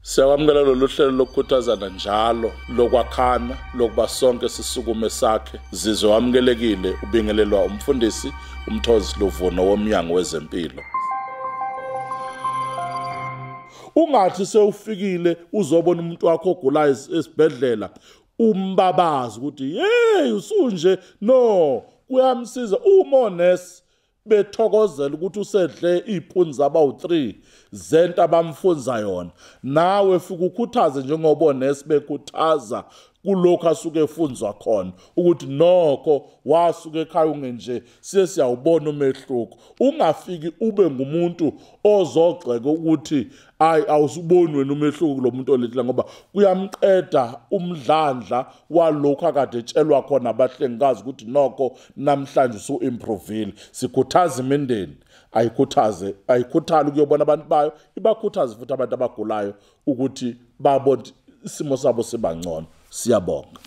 Siyakwamukela lolu hlelo lokukhuthazana njalo lokwakhana lokuba sonke sisukume sakhe zizwe wamukelekile ubingelelwa umfundisi uMthozi Luvuno womnyango wezempilo. Ungathi sewufikile uzobona umuntu wakho ogulayo esibhedlela umbabazi ukuthi hey usunje no kuyamsiza umonesi bethokozela ukuthi usedle iphunzi abawu3 zento abamfunza yona nawe futhi ukhuthaze njengoba onesi bekhuthaza kulokho asuke efunzwa khona ukuthi nokho wasuke ekhaya ungenje siyawubona umehluko. Ungafiki ube ngumuntu ozogxeka ukuthi awusuboni wena umehluko kulomuntu olethile ngoba kuyamqeda umdlandla walokho akade etshelwa khona abahlengikazi ukuthi nokho namhlanje usu improvile. Sikhuthaza imindeni ayikhuthali ukuyobona abantu bayo, ibakhuthaze futhi abantu abagulayo ukuthi babone isimo sabo sibangcono. Siyabonga.